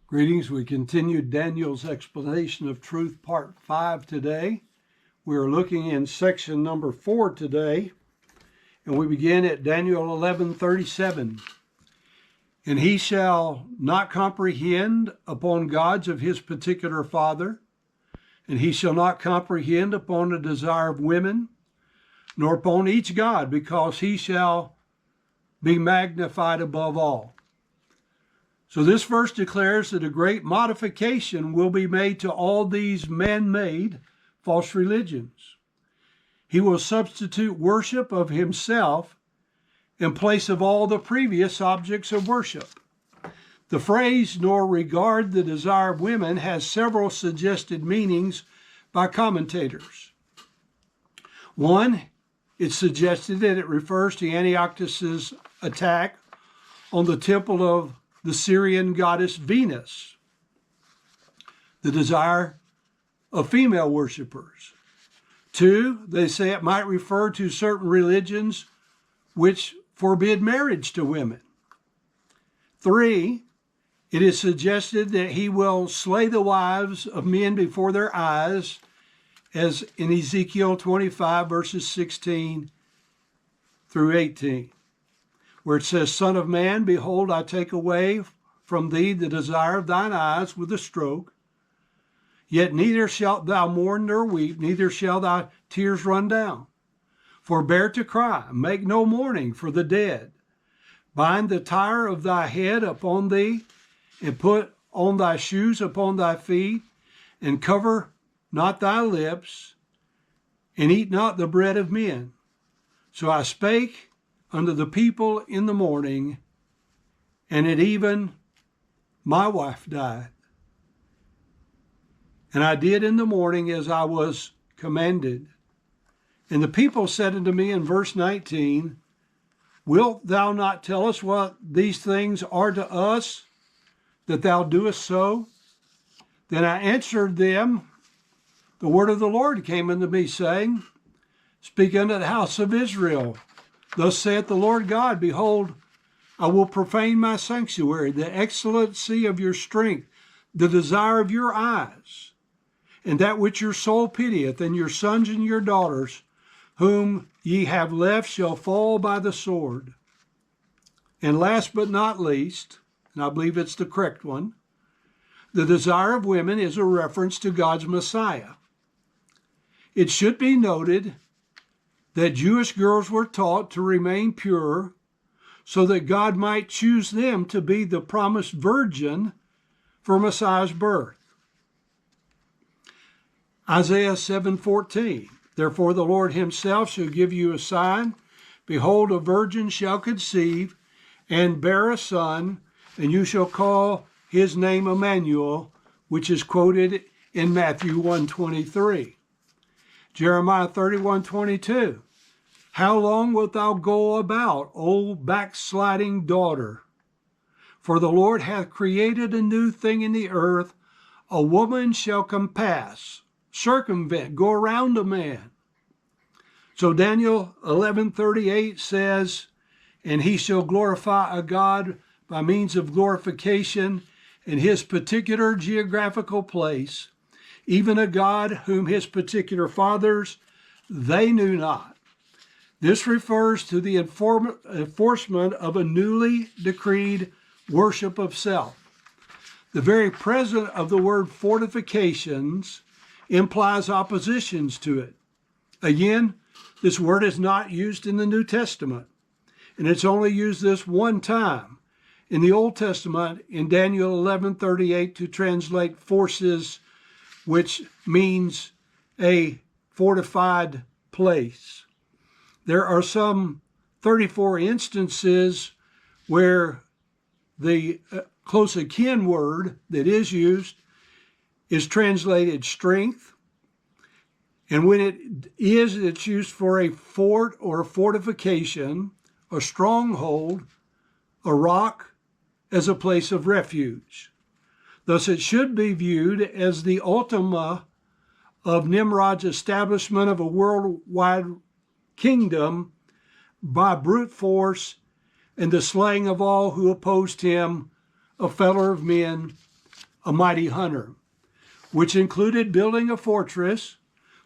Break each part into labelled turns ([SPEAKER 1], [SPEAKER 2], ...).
[SPEAKER 1] Greetings. We continue Daniel's explanation of truth, part 5 today. We are looking in section number 4 today, and we begin at Daniel 11:37. And he shall not comprehend upon gods of his particular father, and he shall not comprehend upon the desire of women, nor upon each god, because he shall be magnified above all. So this verse declares that a great modification will be made to all these man-made false religions. He will substitute worship of himself in place of all the previous objects of worship. The phrase, nor regard the desire of women, has several suggested meanings by commentators. One, it's suggested that it refers to Antiochus's attack on the temple of the Syrian goddess Venus, the desire of female worshipers. Two, they say it might refer to certain religions which forbid marriage to women. Three, it is suggested that he will slay the wives of men before their eyes, as in Ezekiel 25, verses 16 through 18. Where it says, Son of man, behold, I take away from thee the desire of thine eyes with a stroke. Yet neither shalt thou mourn nor weep, neither shall thy tears run down. Forbear to cry, make no mourning for the dead. Bind the tire of thy head upon thee, and put on thy shoes upon thy feet, and cover not thy lips, and eat not the bread of men. So I spake unto the people in the morning, and at even my wife died. And I did in the morning as I was commanded. And the people said unto me in verse 19, Wilt thou not tell us what these things are to us, that thou doest so? Then I answered them, The word of the Lord came unto me, saying, Speak unto the house of Israel. Thus saith the Lord God, Behold, I will profane my sanctuary, the excellency of your strength, the desire of your eyes, and that which your soul pitieth, and your sons and your daughters, whom ye have left, shall fall by the sword. And last but not least, and I believe it's the correct one, the desire of women is a reference to God's Messiah. It should be noted that Jewish girls were taught to remain pure so that God might choose them to be the promised virgin for Messiah's birth. Isaiah 7:14, Therefore the Lord himself shall give you a sign. Behold, a virgin shall conceive and bear a son, and you shall call his name Emmanuel, which is quoted in Matthew 1:23. Jeremiah 31:22, How long wilt thou go about, O backsliding daughter? For the Lord hath created a new thing in the earth, a woman shall compass, circumvent, go around a man. So Daniel 11:38 says, And he shall glorify a God by means of glorification in his particular geographical place, even a God whom his particular fathers they knew not. This refers to the enforcement of a newly decreed worship of self. The very presence of the word fortifications implies oppositions to it. Again, this word is not used in the New Testament, and it's only used this one time in the Old Testament in Daniel 11:38 to translate forces, which means a fortified place. There are some 34 instances where the close akin word that is used is translated strength. And when it's used for a fort or a fortification, a stronghold, a rock, as a place of refuge. Thus it should be viewed as the ultima of Nimrod's establishment of a worldwide kingdom by brute force and the slaying of all who opposed him, a feller of men, a mighty hunter, which included building a fortress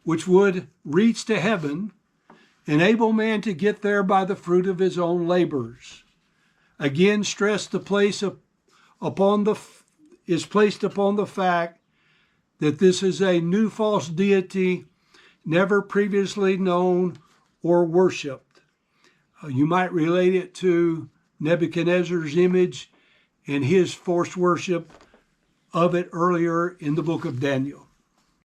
[SPEAKER 1] which would reach to heaven, enable man to get there by the fruit of his own labors. Again, stress the place is placed upon the fact that this is a new false deity never previously known or worshipped. You might relate it to Nebuchadnezzar's image and his forced worship of it earlier in the book of Daniel.